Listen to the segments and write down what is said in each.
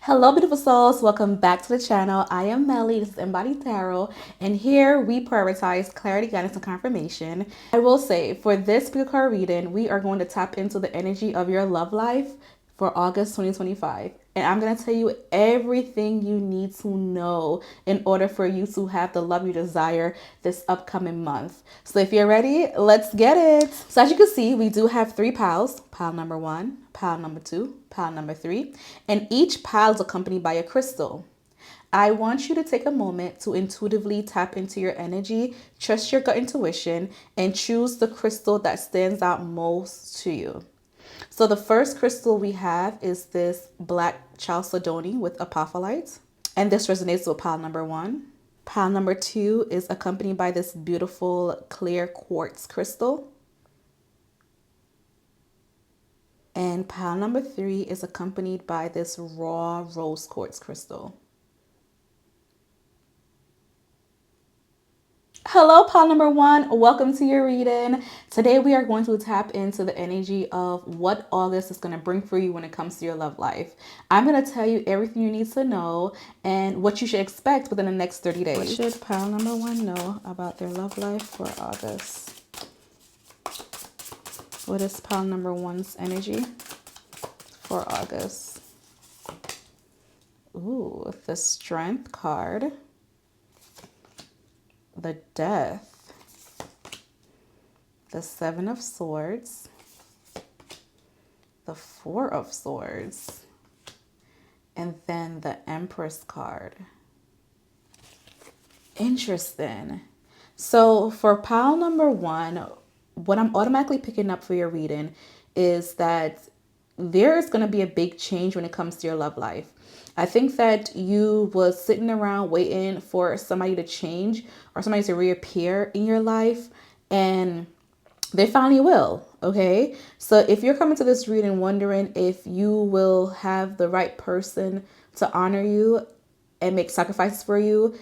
Hello, beautiful souls. Welcome back to the channel. I am Melly. This is Embodied Tarot, and here we prioritize clarity, guidance, and confirmation. I will say for this particular reading, we are going to tap into the energy of your love life for August 2025. And I'm going to tell you everything you need to know in order for you to have the love you desire this upcoming month. So if you're ready, let's get it. So as you can see, we do have three piles. Pile number one, pile number two, pile number three, and each pile is accompanied by a crystal. I want you to take a moment to intuitively tap into your energy, trust your gut intuition, and choose the crystal that stands out most to you. So the first crystal we have is this black chalcedony with apophyllite, and this resonates with pile number one. Pile number two is accompanied by this beautiful clear quartz crystal. And pile number three is accompanied by this raw rose quartz crystal. Hello, pile number one. Welcome to your reading. Today we are going to tap into the energy of what August is going to bring for you when it comes to your love life. I'm going to tell you everything you need to know and what you should expect within the next 30 days. What should pile number one know about their love life for August? What is pile number one's energy for August? Ooh, the Strength card. The Death, the Seven of Swords, the Four of Swords, and then the Empress card. Interesting. So for pile number one, what I'm automatically picking up for your reading is that there is going to be a big change when it comes to your love life. I think that you was sitting around waiting for somebody to change or somebody to reappear in your life, and they finally will. Okay. So if you're coming to this reading wondering if you will have the right person to honor you and make sacrifices for you,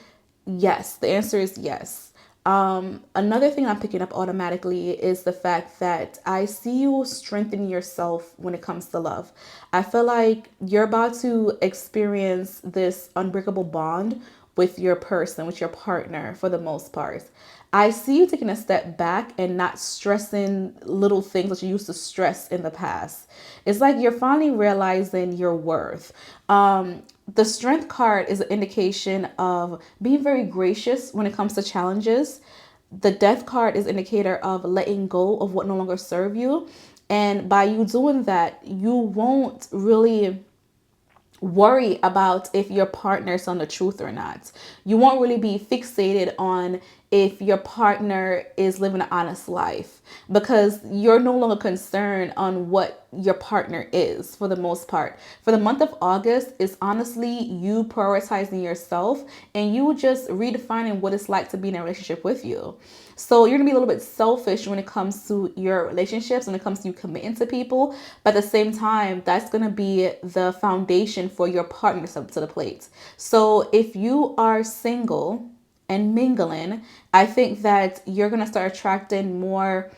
yes, the answer is yes. Another thing I'm picking up automatically is the fact that I see you strengthening yourself when it comes to love. I feel like you're about to experience this unbreakable bond with your person, with your partner for the most part. I see you taking a step back and not stressing little things that you used to stress in the past. It's like you're finally realizing your worth. The Strength card is an indication of being very gracious when it comes to challenges. The Death card is an indicator of letting go of what no longer serve you. And by you doing that, you won't really worry about if your partner's on the truth or not. You won't really be fixated on if your partner is living an honest life, because you're no longer concerned on what your partner is for the most part. For the month of August, it's honestly you prioritizing yourself and you just redefining what it's like to be in a relationship with you. So you're gonna be a little bit selfish when it comes to your relationships, when it comes to you committing to people. But at the same time, that's gonna be the foundation for your partner to the plate. So if you are single and mingling, I think that you're gonna start attracting more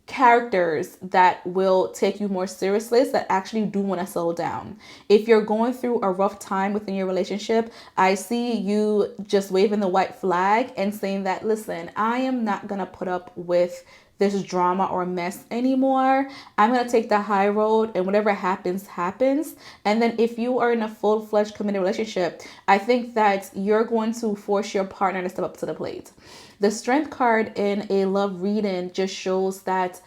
characters that will take you more seriously, that actually do want to settle down. If you're going through a rough time within your relationship, I see you just waving the white flag and saying that, listen, I am not going to put up with this drama or mess anymore. I'm going to take the high road, and whatever happens, happens. And then if you are in a full-fledged committed relationship, I think that you're going to force your partner to step up to the plate. The Strength card in a love reading just shows that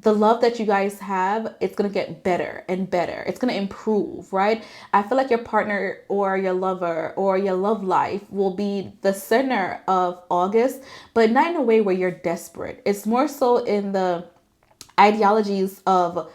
the love that you guys have, it's going to get better and better. It's going to improve, right? I feel like your partner or your lover or your love life will be the center of August, but not in a way where you're desperate. It's more so in the ideologies of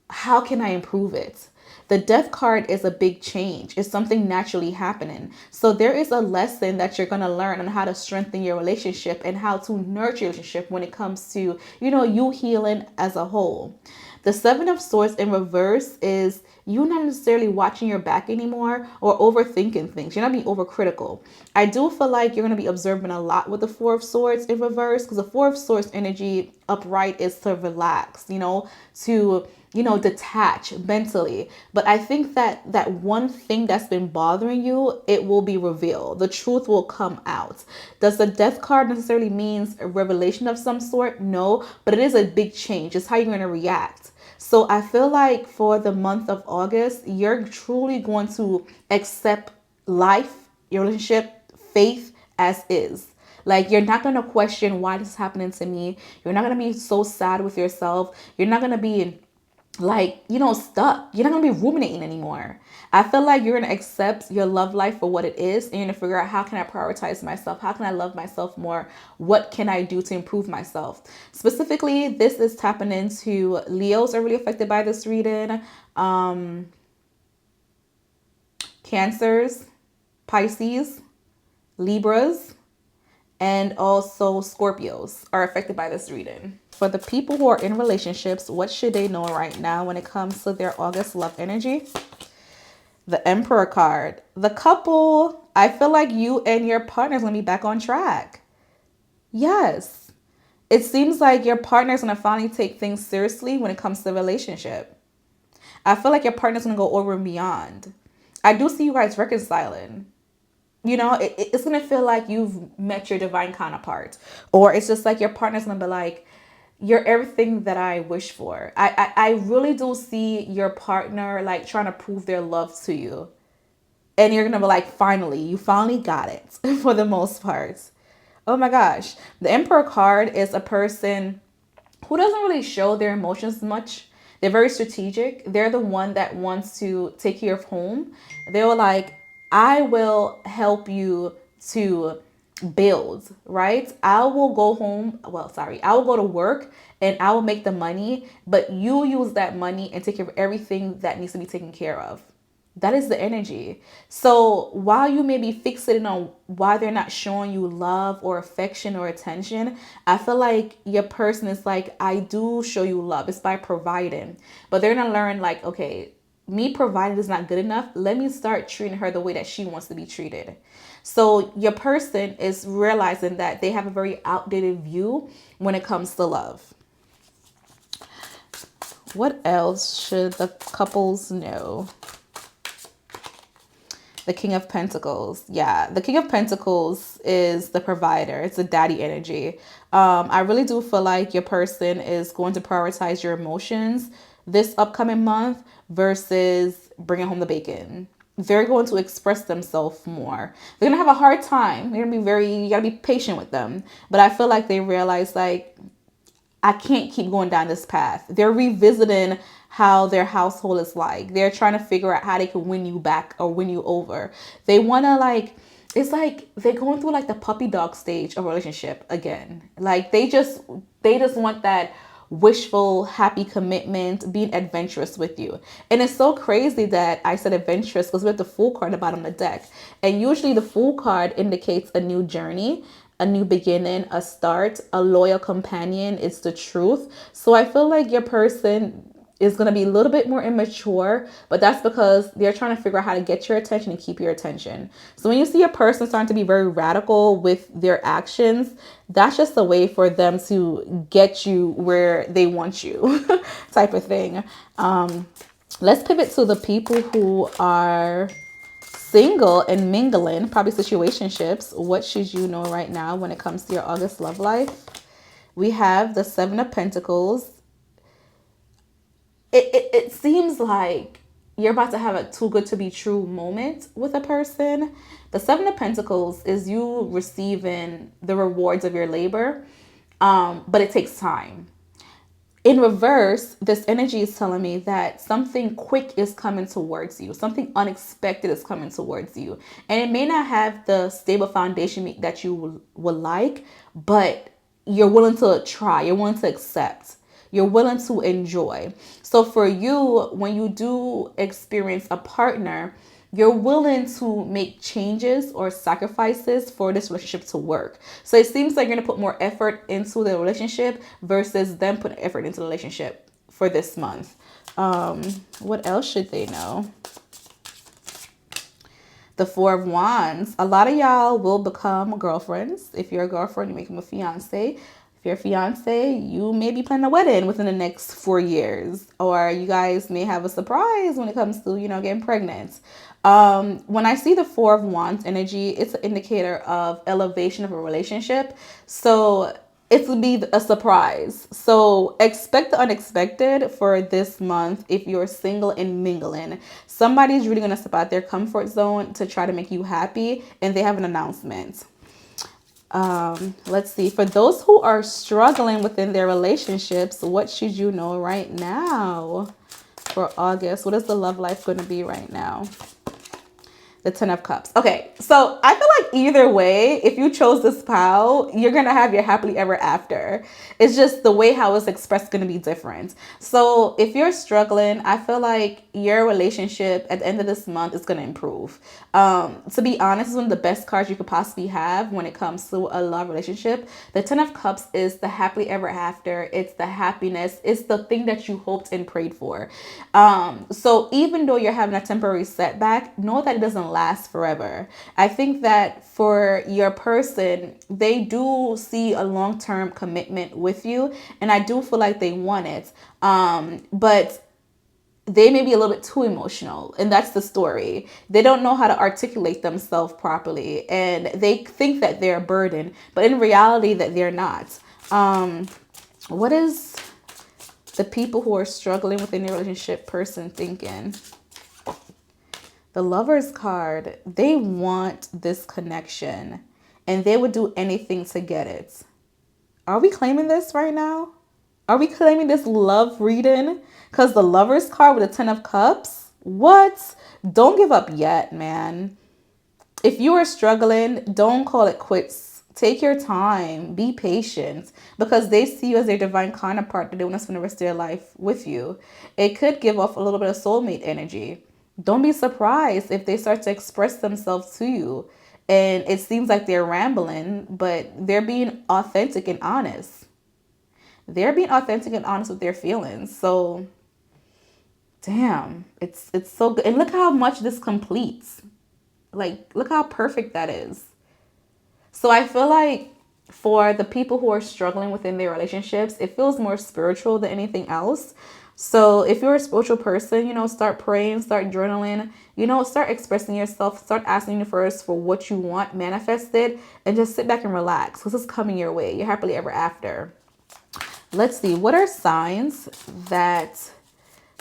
how can I improve it? The Death card is a big change. It's something naturally happening. So there is a lesson that you're going to learn on how to strengthen your relationship and how to nurture your relationship when it comes to, you healing as a whole. The Seven of Swords in reverse is you're not necessarily watching your back anymore or overthinking things. You're not being overcritical. I do feel like you're going to be observing a lot with the Four of Swords in reverse, because the Four of Swords energy upright is to relax, to detach mentally. But I think that that one thing that's been bothering you, it will be revealed. The truth will come out. Does the Death card necessarily means a revelation of some sort? No, but it is a big change. It's how you're going to react. So I feel like for the month of August, you're truly going to accept life, your relationship, faith as is. Like, you're not going to question why this is happening to me. You're not going to be so sad with yourself. You're not going to be like, stuck. You're not going to be ruminating anymore. I feel like you're going to accept your love life for what it is, and you're going to figure out, how can I prioritize myself? How can I love myself more? What can I do to improve myself? Specifically, this is tapping into Leos are really affected by this reading. Cancers, Pisces, Libras, and also Scorpios are affected by this reading. For the people who are in relationships, what should they know right now when it comes to their August love energy? The Emperor card. The couple, I feel like you and your partner is going to be back on track. Yes. It seems like your partner is going to finally take things seriously when it comes to the relationship. I feel like your partner's going to go over and beyond. I do see you guys reconciling. It's going to feel like you've met your divine counterpart. Or it's just like your partner's going to be like, you're everything that I wish for. I really do see your partner like trying to prove their love to you. And you're going to be like, finally, you finally got it for the most part. Oh my gosh. The Emperor card is a person who doesn't really show their emotions much. They're very strategic. They're the one that wants to take care of home. They were like, I will help you to build, right? I will go home. Well, sorry. I will go to work and I will make the money, but you use that money and take care of everything that needs to be taken care of. That is the energy. So while you may be fixated on why they're not showing you love or affection or attention, I feel like your person is like, I do show you love. It's by providing. But they're going to learn like, okay, me providing is not good enough. Let me start treating her the way that she wants to be treated. So your person is realizing that they have a very outdated view when it comes to love. What else should the couples know? The King of Pentacles. Yeah, the King of Pentacles is the provider. It's the daddy energy. I really do feel like your person is going to prioritize your emotions this upcoming month versus bringing home the bacon. They're going to express themselves more. They're going to have a hard time. You're going to be you got to be patient with them. But I feel like they realize like, I can't keep going down this path. They're revisiting how their household is like. They're trying to figure out how they can win you back or win you over. They want to it's like they're going through like the puppy dog stage of relationship again. Like they just want that wishful, happy commitment, being adventurous with you. And it's so crazy that I said adventurous because we have the Fool card at the bottom of the deck. And usually the Fool card indicates a new journey, a new beginning, a start, a loyal companion. It's the truth. So I feel like your person is going to be a little bit more immature, but that's because they're trying to figure out how to get your attention and keep your attention. So when you see a person starting to be very radical with their actions, that's just a way for them to get you where they want you type of thing. Let's pivot to the people who are single and mingling, probably situationships. What should you know right now when it comes to your August love life? We have the Seven of Pentacles. It seems like you're about to have a too good to be true moment with a person. The Seven of Pentacles is you receiving the rewards of your labor, but it takes time. In reverse, this energy is telling me that something quick is coming towards you. Something unexpected is coming towards you. And it may not have the stable foundation that you would like, but you're willing to try. You're willing to accept. You're willing to enjoy. So for you, when you do experience a partner, you're willing to make changes or sacrifices for this relationship to work. So it seems like you're going to put more effort into the relationship versus them putting effort into the relationship for this month. What else should they know? The Four of Wands. A lot of y'all will become girlfriends. If you're a girlfriend, you make him a fiance. If you're a fiance, you may be planning a wedding within the next 4 years. Or you guys may have a surprise when it comes to, getting pregnant. When I see the Four of Wands energy, it's an indicator of elevation of a relationship. So it will be a surprise. So expect the unexpected for this month if you're single and mingling. Somebody's really going to step out their comfort zone to try to make you happy, and they have an announcement. Let's see. For those who are struggling within their relationships, what should you know right now for August? What is the love life going to be right now? The Ten of Cups. Okay, so I feel like either way, if you chose this pile, you're going to have your happily ever after. It's just the way how it's expressed going to be different. So if you're struggling, I feel like your relationship at the end of this month is going to improve. To be honest, it's one of the best cards you could possibly have when it comes to a love relationship. The Ten of Cups is the happily ever after. It's the happiness. It's the thing that you hoped and prayed for. So even though you're having a temporary setback, know that it doesn't last forever. I think that for your person, they do see a long-term commitment with you, and I do feel like they want it. But they may be a little bit too emotional, and that's the story. They don't know how to articulate themselves properly, and they think that they're a burden, but in reality that they're not. What is the people who are struggling within your relationship person thinking? The Lover's card, they want this connection and they would do anything to get it. Are we claiming this right now? Are we claiming this love reading? Because the Lover's card with the Ten of Cups, what? Don't give up yet, man. If you are struggling, don't call it quits. Take your time. Be patient, because they see you as their divine counterpart that they want to spend the rest of their life with you. It could give off a little bit of soulmate energy. Don't be surprised if they start to express themselves to you and it seems like they're rambling, but they're being authentic and honest. They're being authentic and honest with their feelings. So, damn, it's so good. And look how much this completes. Like, look how perfect that is. So I feel like for the people who are struggling within their relationships, it feels more spiritual than anything else. So if you're a spiritual person, start praying, start journaling, start expressing yourself, start asking the universe for what you want manifested, and just sit back and relax because it's coming your way. You're happily ever after. Let's see. What are signs that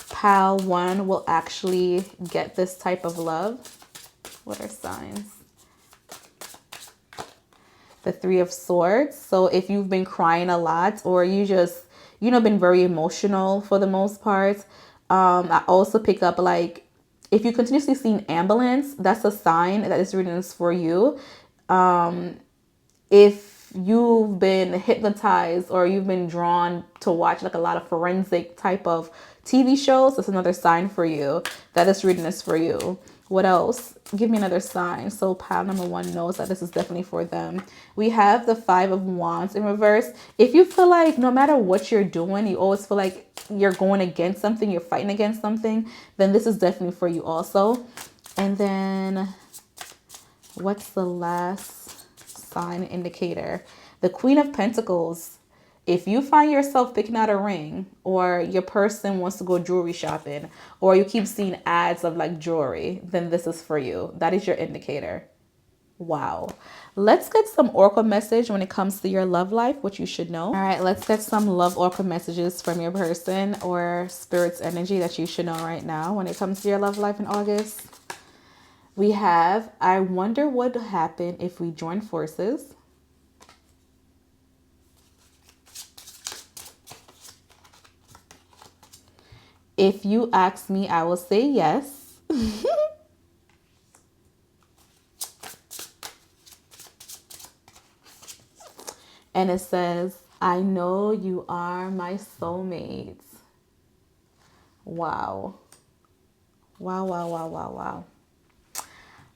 pile 1 will actually get this type of love? What are signs? The Three of Swords. So if you've been crying a lot, or you just been very emotional for the most part. I also pick up, like, if you continuously see an ambulance, that's a sign that this reading is for you. If you've been hypnotized or you've been drawn to watch like a lot of forensic type of TV shows, that's another sign for you that this reading is for you. What else? Give me another sign. So pile number 1 knows that this is definitely for them. We have the Five of Wands in reverse. If you feel like no matter what you're doing, you always feel like you're going against something, you're fighting against something, then this is definitely for you also. And then what's the last sign indicator? The Queen of Pentacles. If you find yourself picking out a ring, or your person wants to go jewelry shopping, or you keep seeing ads of like jewelry, then this is for you. That is your indicator. Wow. Let's get some oracle message when it comes to your love life, what you should know. All right, let's get some love oracle messages from your person or spirit's energy that you should know right now when it comes to your love life in August. We have, I wonder what would happen if we join forces. If you ask me, I will say yes. And it says, I know you are my soulmate. Wow. Wow, wow, wow, wow, wow.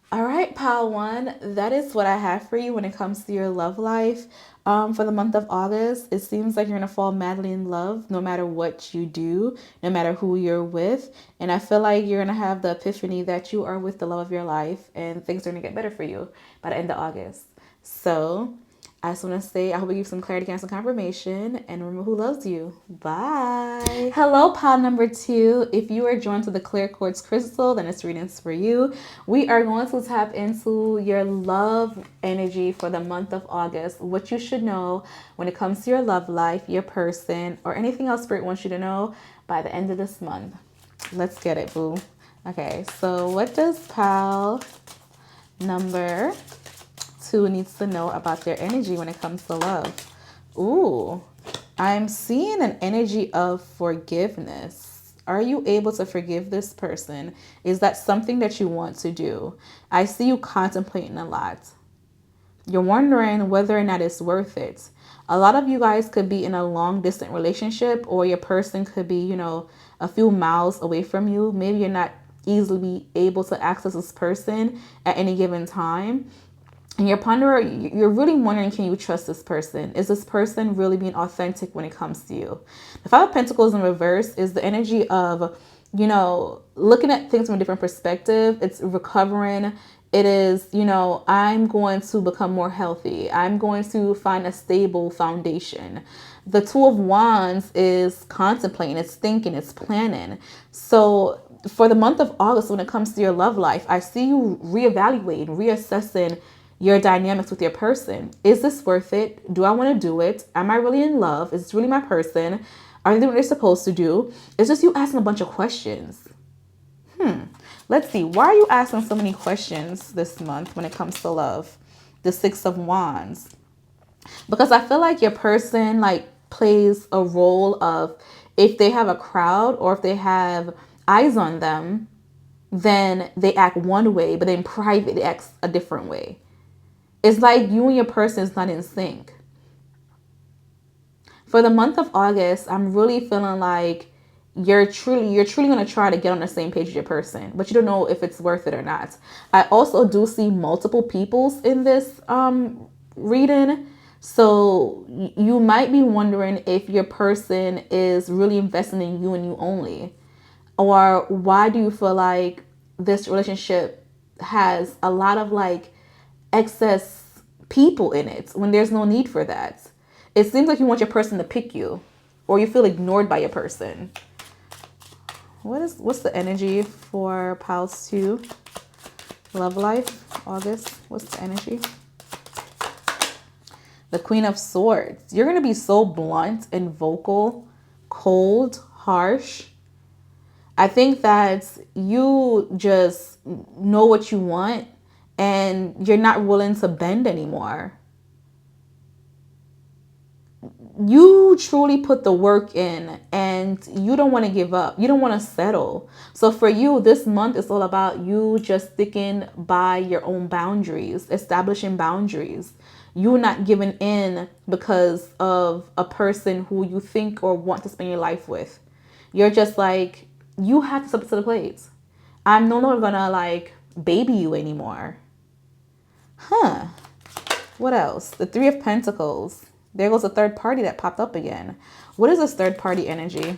All right. right, pile one, that is what I have for you when it comes to your love life. For the month of August, it seems like you're going to fall madly in love no matter what you do, no matter who you're with. And I feel like you're going to have the epiphany that you are with the love of your life and things are going to get better for you by the end of August. So I just want to say, I hope I give you some clarity and some confirmation. And remember who loves you. Bye. Hello, pile number two. If you are drawn to the clear quartz crystal, then it's readings for you. We are going to tap into your love energy for the month of August. What you should know when it comes to your love life, your person, or anything else Spirit wants you to know by the end of this month. Let's get it, boo. Okay, so what does pile number two needs to know about their energy when it comes to love? Ooh, I'm seeing an energy of forgiveness. Are you able to forgive this person? Is that something that you want to do? I see you contemplating a lot. You're wondering whether or not it's worth it. A lot of you guys could be in a long distance relationship, or your person could be, a few miles away from you. Maybe you're not easily able to access this person at any given time. And you're really wondering, can you trust this person? Is this person really being authentic when it comes to you? The Five of Pentacles in reverse is the energy of, looking at things from a different perspective. It's recovering. It is, I'm going to become more healthy. I'm going to find a stable foundation. The Two of Wands is contemplating, it's thinking, it's planning. So for the month of August, when it comes to your love life, I see you reevaluating, reassessing your dynamics with your person. Is this worth it? Do I want to do it? Am I really in love? Is this really my person? Are they doing what they're supposed to do? It's just you asking a bunch of questions. Let's see. Why are you asking so many questions this month when it comes to love? The Six of Wands. Because I feel like your person plays a role of, if they have a crowd or if they have eyes on them, then they act one way, but in private they act a different way. It's like you and your person is not in sync. For the month of August, I'm really feeling like you're truly going to try to get on the same page with your person, but you don't know if it's worth it or not. I also do see multiple peoples in this reading. So you might be wondering if your person is really investing in you and you only. Or why do you feel like this relationship has a lot of excess people in it when there's no need for that? It seems like you want your person to pick you, or you feel ignored by your person. What's the energy for Pals 2 love life August? What's the energy? The Queen of Swords. You're going to be so blunt and vocal, cold, harsh. I think that you just know what you want and you're not willing to bend anymore. You truly put the work in and you don't want to give up. You don't want to settle. So for you, this month is all about you just sticking by your own boundaries, establishing boundaries. You not giving in because of a person who you think or want to spend your life with. You're just like, you have to step to the plate. I'm no longer gonna baby you anymore. What else? The Three of Pentacles. There goes a third party that popped up again. What is this third party energy?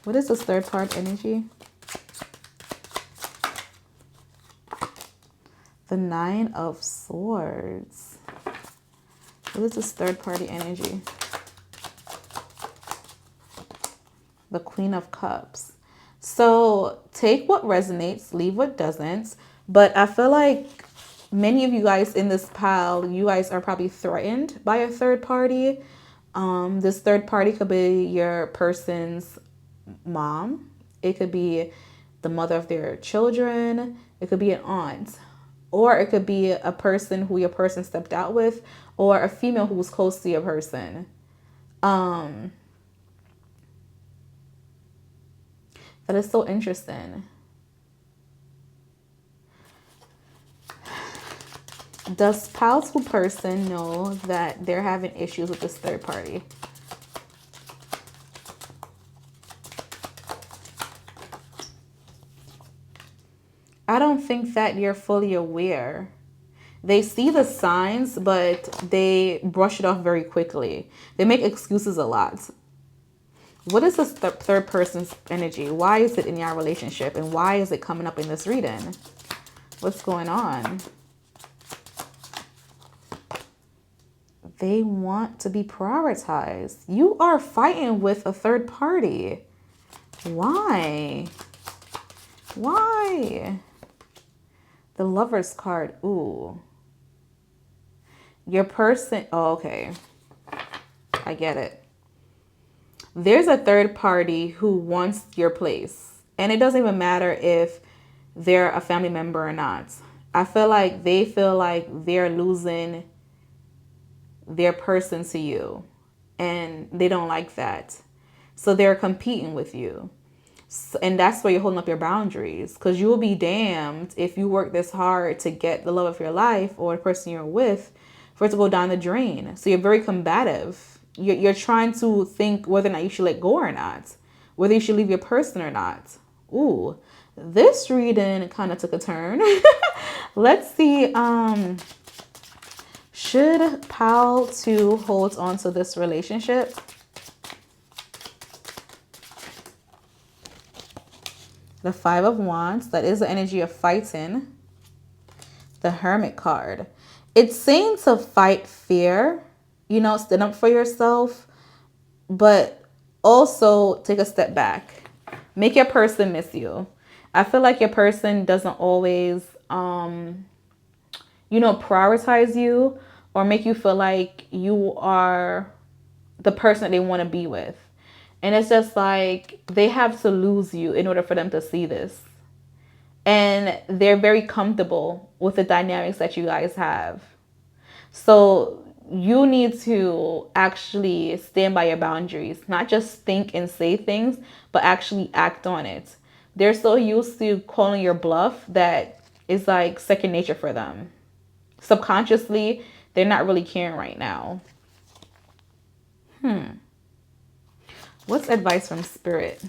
What is this third party energy? The Nine of Swords. What is this third party energy? The Queen of Cups. So take what resonates, leave what doesn't. But I feel like many of you guys in this pile, you guys are probably threatened by a third party. This third party could be your person's mom. It could be the mother of their children. It could be an aunt. Or it could be a person who your person stepped out with, or a female who was close to your person. That is so interesting. Does Pile 2 person know that they're having issues with this third party? I don't think that you're fully aware. They see the signs, but they brush it off very quickly. They make excuses a lot. What is this third person's energy? Why is it in your relationship? And why is it coming up in this reading? What's going on? They want to be prioritized. You are fighting with a third party. Why? Why? The Lover's card. Ooh. Your person. Oh, okay. I get it. There's a third party who wants your place. And it doesn't even matter if they're a family member or not. I feel like they feel like they're losing their person to you. And they don't like that. So they're competing with you. And that's where you're holding up your boundaries, because you will be damned if you work this hard to get the love of your life or the person you're with for it to go down the drain. So you're very combative. You're trying to think whether or not you should let go or not, whether you should leave your person or not. Ooh, this reading kind of took a turn. Let's see. Should Pal 2 hold on to this relationship? The 5 of Wands, that is the energy of fighting. The Hermit card. It's saying to fight fear, stand up for yourself, but also take a step back. Make your person miss you. I feel like your person doesn't always, prioritize you or make you feel like you are the person that they want to be with. And it's just like they have to lose you in order for them to see this. And they're very comfortable with the dynamics that you guys have. So you need to actually stand by your boundaries, not just think and say things, but actually act on it. They're so used to calling your bluff that it's like second nature for them. Subconsciously, they're not really caring right now. What's advice from Spirit?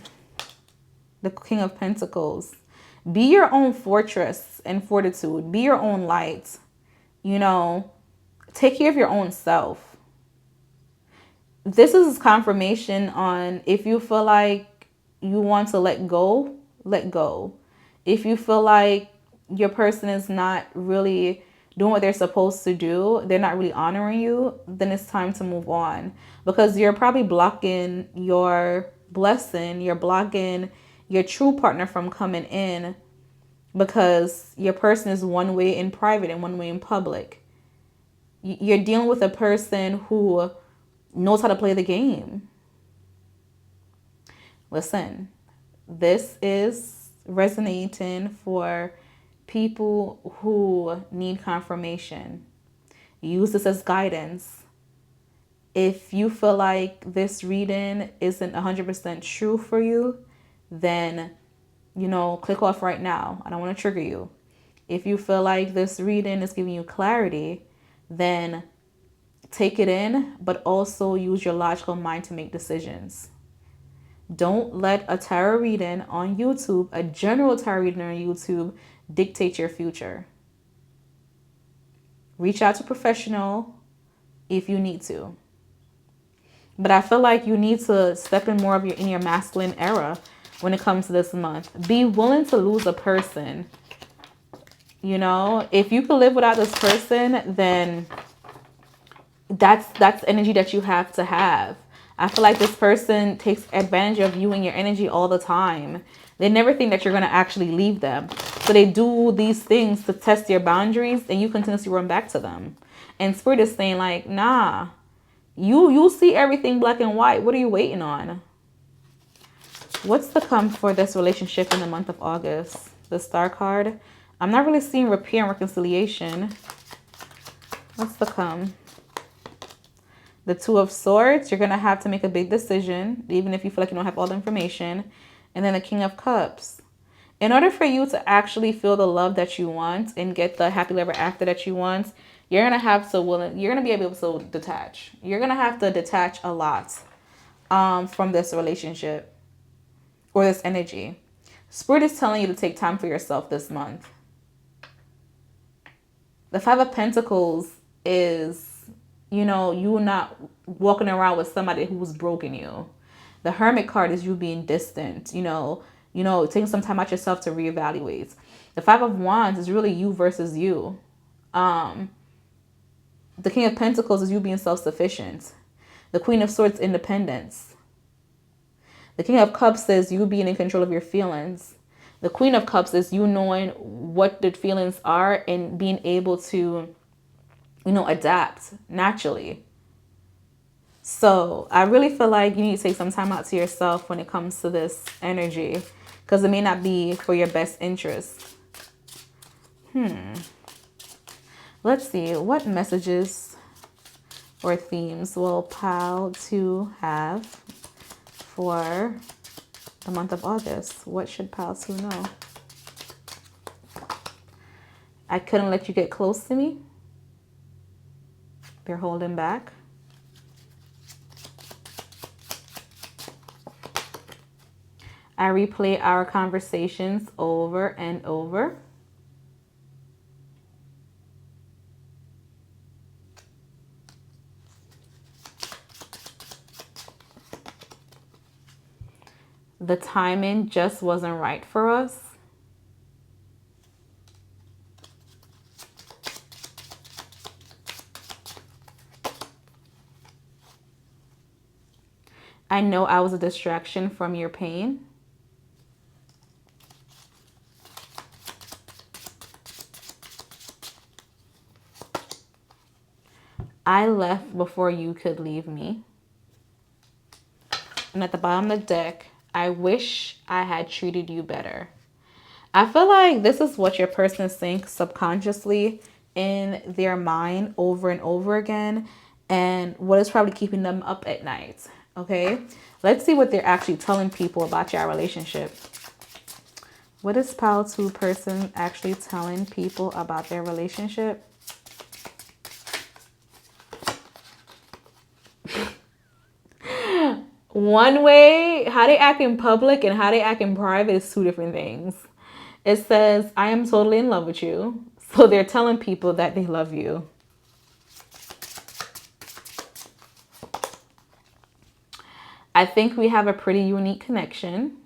The King of Pentacles. Be your own fortress and fortitude. Be your own light. Take care of your own self. This is confirmation on if you feel like you want to let go, let go. If you feel like your person is not really doing what they're supposed to do, they're not really honoring you, then it's time to move on. Because you're probably blocking your blessing, you're blocking your true partner from coming in because your person is one way in private and one way in public. You're dealing with a person who knows how to play the game. Listen, this is resonating for people who need confirmation. Use this as guidance. If you feel like this reading isn't 100% true for you, then, click off right now. I don't want to trigger you. If you feel like this reading is giving you clarity, then take it in, but also use your logical mind to make decisions. Don't let a tarot reading on YouTube, a general tarot reading on YouTube, dictate your future. Reach out to a professional if you need to. But I feel like you need to step in more of your masculine era when it comes to this month. Be willing to lose a person. If you can live without this person, then that's energy that you have to have. I feel like this person takes advantage of you and your energy all the time. They never think that you're going to actually leave them. So they do these things to test your boundaries, and you continuously run back to them. And Spirit is saying like, nah, you see everything black and white. What are you waiting on? What's the come for this relationship in the month of August? The Star card. I'm not really seeing repair and reconciliation. What's the come? The Two of Swords. You're going to have to make a big decision, even if you feel like you don't have all the information. And then the King of Cups. In order for you to actually feel the love that you want and get the happy ever after that you want, you're going to have to you're going to be able to detach. You're going to have to detach a lot from this relationship or this energy. Spirit is telling you to take time for yourself this month. The Five of Pentacles is, you know, you not walking around with somebody who's broken you. The Hermit card is you being distant, taking some time out yourself to reevaluate. The Five of Wands is really you versus you. The King of Pentacles is you being self-sufficient. The Queen of Swords, independence. The King of Cups is you being in control of your feelings. The Queen of Cups is you knowing what the feelings are and being able to, adapt naturally. So I really feel like you need to take some time out to yourself when it comes to this energy, because it may not be for your best interest. Let's see, what messages or themes will Pile 2 have for the month of August? What should Pile 2 know? I couldn't let you get close to me. They're holding back. I replay our conversations over and over. The timing just wasn't right for us. I know I was a distraction from your pain. I left before you could leave me. And at the bottom of the deck, I wish I had treated you better. I feel like this is what your person is saying subconsciously in their mind over and over again, and what is probably keeping them up at night. Okay, let's see what they're actually telling people about your relationship. What is Pile 2 person actually telling people about their relationship? One way, how they act in public and how they act in private is two different things. It says, I am totally in love with you. So they're telling people that they love you. I think we have a pretty unique connection.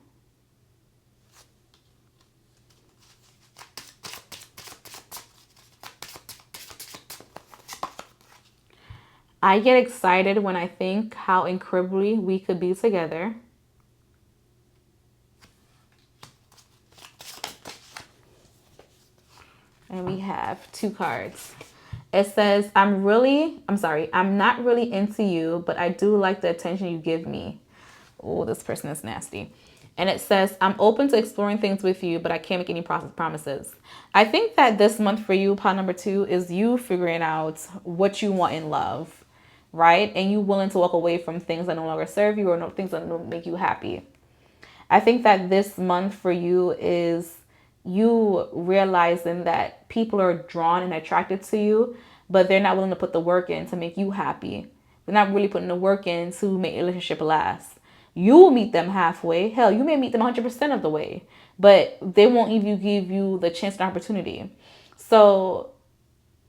I get excited when I think how incredibly we could be together. And we have two cards. It says, I'm not really into you, but I do like the attention you give me. Oh, this person is nasty. And it says, I'm open to exploring things with you, but I can't make any promises. I think that this month for you, pile number 2, is you figuring out what you want in love, right? And you willing to walk away from things that no longer serve you or things that don't make you happy. I think that this month for you is you realizing that people are drawn and attracted to you, but they're not willing to put the work in to make you happy. They're not really putting the work in to make a relationship last. You will meet them halfway. Hell, you may meet them 100% of the way, but they won't even give you the chance and opportunity. So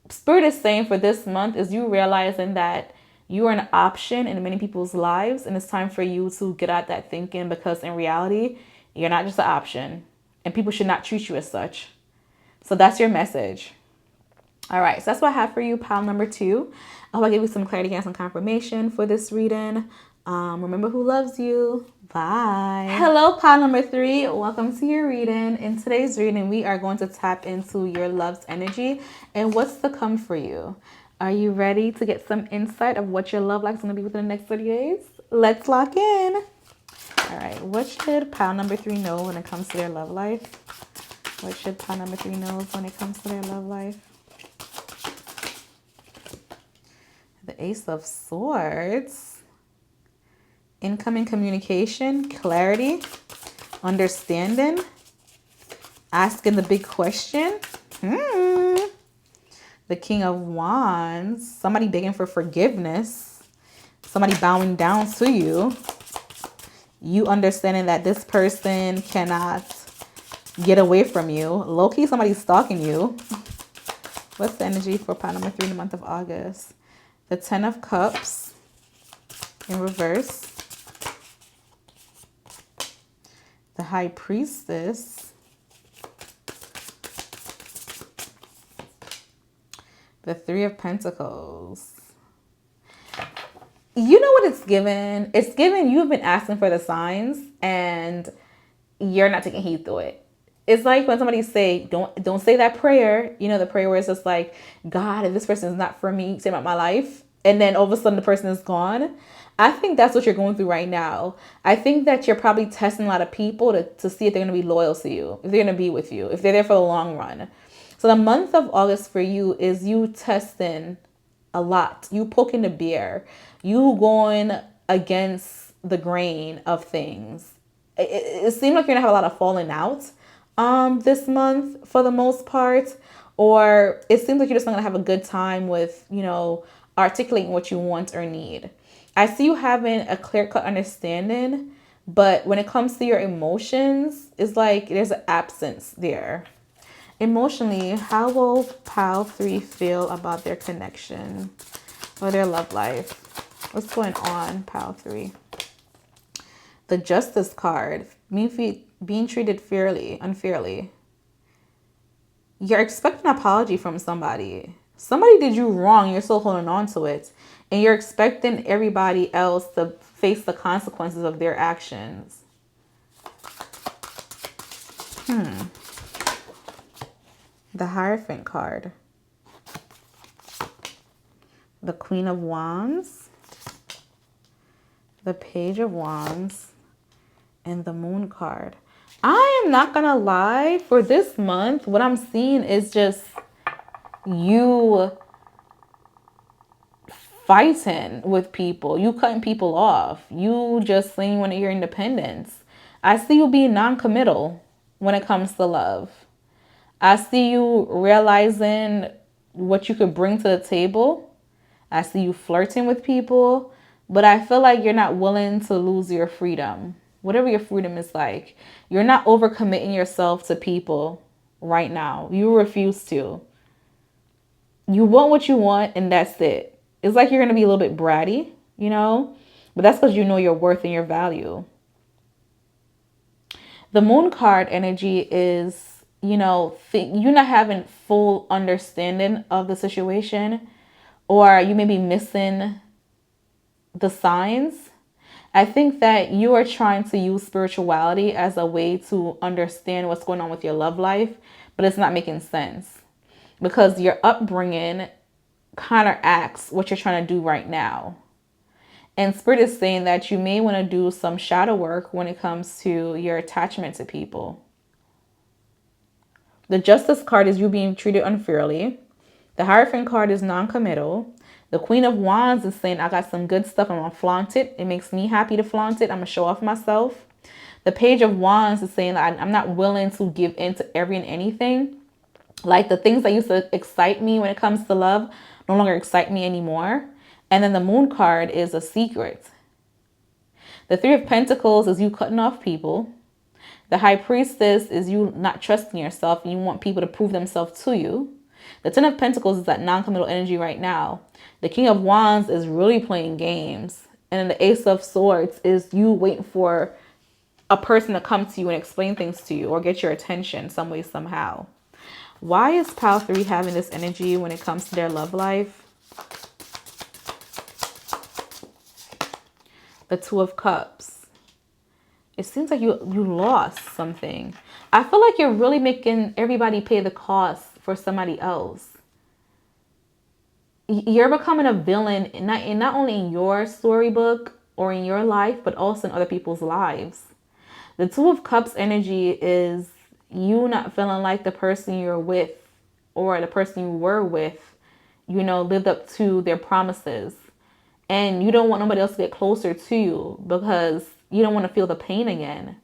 Spirit is saying for this month is you realizing that you are an option in many people's lives, and it's time for you to get out that thinking, because in reality, you're not just an option, and people should not treat you as such. So that's your message. All right, so that's what I have for you, pile number 2. I hope I gave you some clarity and some confirmation for this reading. Remember who loves you. Bye. Hello, pile number 3. Welcome to your reading. In today's reading, we are going to tap into your love's energy and what's to come for you. Are you ready to get some insight of what your love life is going to be within the next 30 days? Let's lock in. All right, what should pile number 3 know when it comes to their love life? What should pile number 3 know when it comes to their love life? The Ace of Swords. Incoming communication, clarity, understanding, asking the big question. The King of Wands, somebody begging for forgiveness, somebody bowing down to you. You understanding that this person cannot get away from you. Low-key, somebody's stalking you. What's the energy for pile number 3 in the month of August? The 10 of Cups in reverse. The High Priestess. The 3 of Pentacles. You know what it's given? It's given you've been asking for the signs and you're not taking heed to it. It's like when somebody say, don't say that prayer. You know, the prayer where it's just like, God, if this person is not for me, say about my life. And then all of a sudden the person is gone. I think that's what you're going through right now. I think that you're probably testing a lot of people to see if they're going to be loyal to you, if they're going to be with you, if they're there for the long run. So the month of August for you is you testing a lot. You poking the bear. You going against the grain of things. It seems like you're going to have a lot of falling out this month for the most part. Or it seems like you're just not going to have a good time with, articulating what you want or need. I see you having a clear-cut understanding, but when it comes to your emotions, it's like there's an absence there. Emotionally, how will pile 3 feel about their connection or their love life? What's going on, pile 3? The Justice card, being treated unfairly. You're expecting an apology from somebody. Somebody did you wrong. You're still holding on to it. And you're expecting everybody else to face the consequences of their actions. The Hierophant card. The Queen of Wands. The Page of Wands. And the Moon card. I am not gonna lie, for this month, what I'm seeing is just you fighting with people, you cutting people off, you just saying you want your independence. I see you being non-committal when it comes to love. I see you realizing what you could bring to the table. I see you flirting with people, but I feel like you're not willing to lose your freedom. Whatever your freedom is like, you're not overcommitting yourself to people right now. You refuse to. You want what you want and that's it. It's like you're going to be a little bit bratty, but that's because you know your worth and your value. The Moon card energy is, you're not having full understanding of the situation, or you may be missing the signs. I think that you are trying to use spirituality as a way to understand what's going on with your love life, but it's not making sense because your upbringing counteracts what you're trying to do right now. And Spirit is saying that you may want to do some shadow work when it comes to your attachment to people. The Justice card is you being treated unfairly. The Hierophant card is non-committal. The Queen of Wands is saying, I got some good stuff. I'm going to flaunt it. It makes me happy to flaunt it. I'm going to show off myself. The Page of Wands is saying, I'm not willing to give in to every and anything. Like the things that used to excite me when it comes to love no longer excite me anymore. And then the Moon card is a secret. The 3 of Pentacles is you cutting off people. The High Priestess is you not trusting yourself and you want people to prove themselves to you. The 10 of Pentacles is that non-committal energy right now. The King of Wands is really playing games. And then the Ace of Swords is you waiting for a person to come to you and explain things to you or get your attention some way, somehow. Why is pile 3 having this energy when it comes to their love life? The 2 of Cups. It seems like you lost something. I feel like you're really making everybody pay the cost for somebody else. You're becoming a villain, not only in your storybook or in your life, but also in other people's lives. The 2 of Cups energy is you not feeling like the person you're with or the person you were with, lived up to their promises. And you don't want nobody else to get closer to you because you don't want to feel the pain again.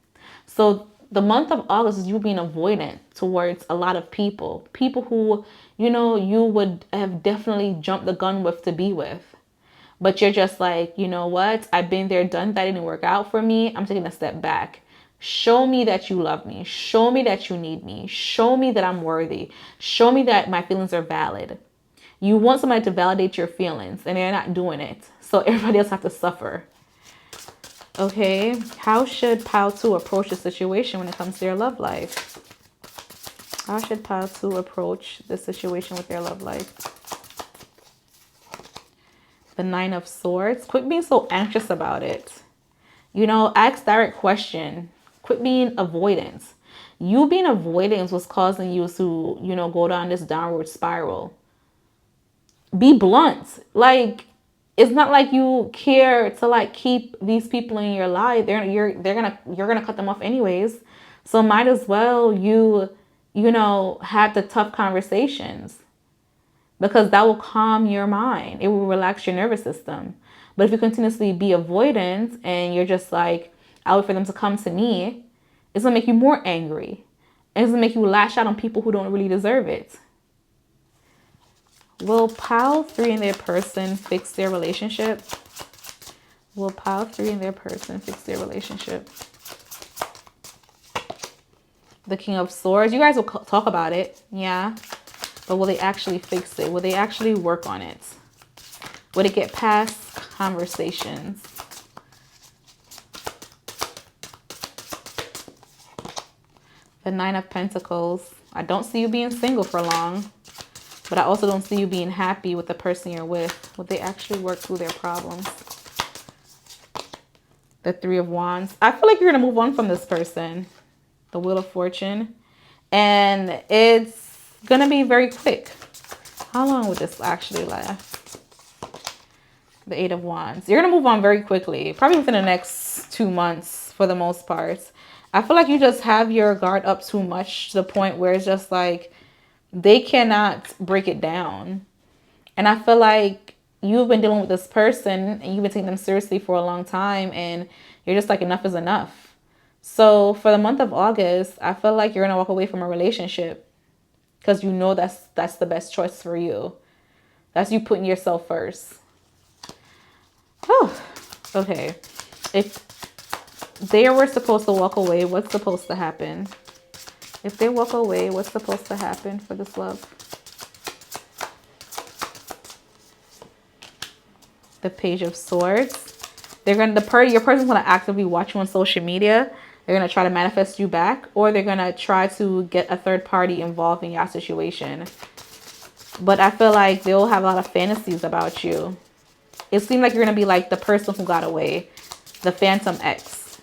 So the month of August is you being avoidant towards a lot of people. People who, you would have definitely jumped the gun with to be with. But you're just like, you know what? I've been there, done that. It didn't work out for me. I'm taking a step back. Show me that you love me. Show me that you need me. Show me that I'm worthy. Show me that my feelings are valid. You want somebody to validate your feelings, and they're not doing it. So everybody else have to suffer. Okay, how should pile 2 approach the situation when it comes to your love life? How should pile 2 approach the situation with their love life? The 9 of Swords. Quit being so anxious about it. You know, ask direct question. Quit being avoidance. You being avoidance was causing you to, you know, go down this downward spiral. Be blunt. Like, it's not like you care to like keep these people in your life. You're gonna cut them off anyways. So might as well you know, have the tough conversations, because that will calm your mind. It will relax your nervous system. But if you continuously be avoidant and you're just like, I wait for them to come to me, it's gonna make you more angry. And it's gonna make you lash out on people who don't really deserve it. Will pile 3 in their person fix their relationship? Will pile 3 in their person fix their relationship? The King of Swords. You guys will talk about it. Yeah. But will they actually fix it? Will they actually work on it? Will it get past conversations? The 9 of Pentacles. I don't see you being single for long. But I also don't see you being happy with the person you're with. Will they actually work through their problems? The 3 of Wands. I feel like you're going to move on from this person. The Wheel of Fortune. And it's going to be very quick. How long would this actually last? The 8 of Wands. You're going to move on very quickly. Probably within the next 2 months for the most part. I feel like you just have your guard up too much to the point where it's just like they cannot break it down. And I feel like you've been dealing with this person and you've been taking them seriously for a long time, and you're just like, enough is enough. So for the month of August, I feel like you're going to walk away from a relationship because you know that's the best choice for you. That's you putting yourself first. Oh, okay. If they were supposed to walk away, what's supposed to happen? If they walk away, what's supposed to happen for this love? The Page of Swords. Your person's gonna actively watch you on social media. They're gonna try to manifest you back, or they're gonna try to get a third party involved in your situation. But I feel like they'll have a lot of fantasies about you. It seems like you're gonna be like the person who got away, the Phantom X,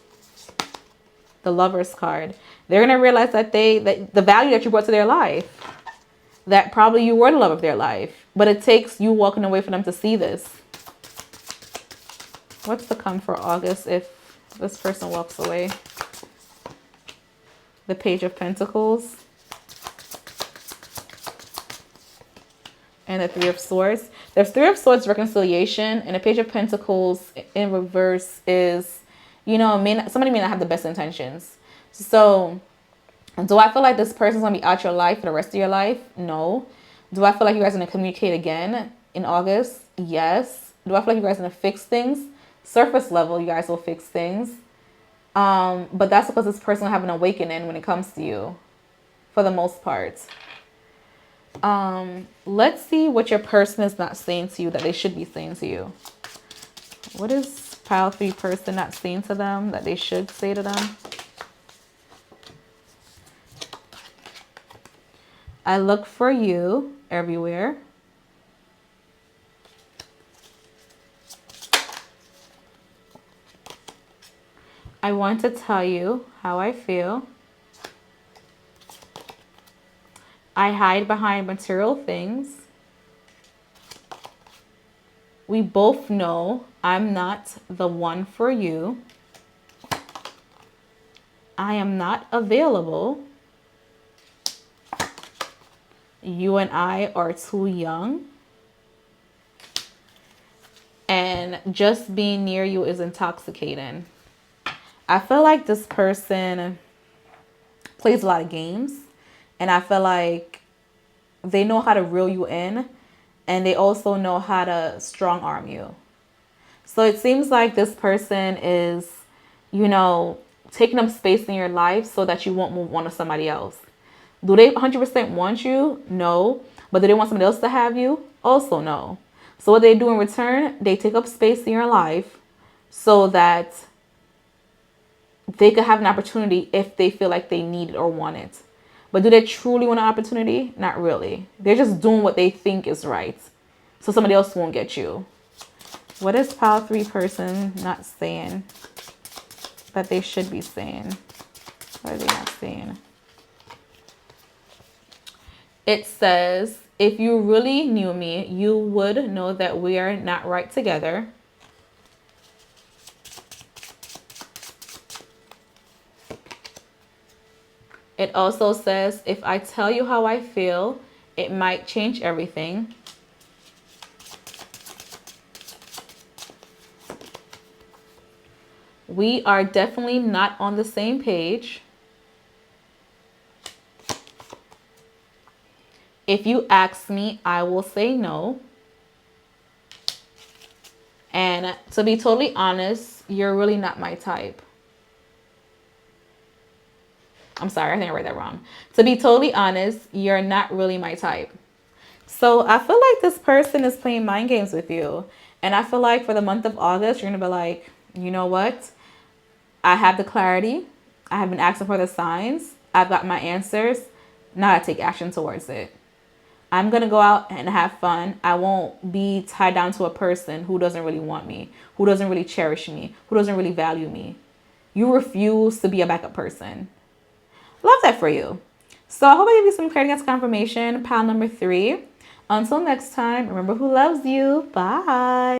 the Lover's card. They're going to realize that the value that you brought to their life, that probably you were the love of their life. But it takes you walking away for them to see this. What's to come for August if this person walks away? The Page of Pentacles. And the 3 of Swords. There's 3 of Swords reconciliation. And the Page of Pentacles in reverse is, you know, somebody may not have the best intentions. So, do I feel like this person's going to be out your life for the rest of your life? No. Do I feel like you guys are going to communicate again in August? Yes. Do I feel like you guys are going to fix things? Surface level, you guys will fix things. But that's because this person will have an awakening when it comes to you, for the most part. Let's see what your person is not saying to you that they should be saying to you. What is pile 3 person not saying to them that they should say to them? I look for you everywhere. I want to tell you how I feel. I hide behind material things. We both know I'm not the one for you. I am not available. You and I are too young. And just being near you is intoxicating. I feel like this person plays a lot of games. And I feel like they know how to reel you in. And they also know how to strong arm you. So it seems like this person is, you know, taking up space in your life so that you won't move on to somebody else. Do they 100% want you? No. But do they want somebody else to have you? Also no. So what they do in return, they take up space in your life so that they could have an opportunity if they feel like they need it or want it. But do they truly want an opportunity? Not really. They're just doing what they think is right, so somebody else won't get you. What is pile 3 person not saying that they should be saying? What are they not saying? It says, if you really knew me, you would know that we are not right together. It also says, if I tell you how I feel, it might change everything. We are definitely not on the same page. If you ask me, I will say no. And to be totally honest, you're really not my type. I'm sorry, I think I read that wrong. To be totally honest, you're not really my type. So I feel like this person is playing mind games with you. And I feel like for the month of August, you're going to be like, you know what? I have the clarity. I have been asking for the signs. I've got my answers. Now I take action towards it. I'm going to go out and have fun. I won't be tied down to a person who doesn't really want me, who doesn't really cherish me, who doesn't really value me. You refuse to be a backup person. Love that for you. So I hope I gave you some clarity and confirmation. Pile number 3. Until next time, remember who loves you. Bye.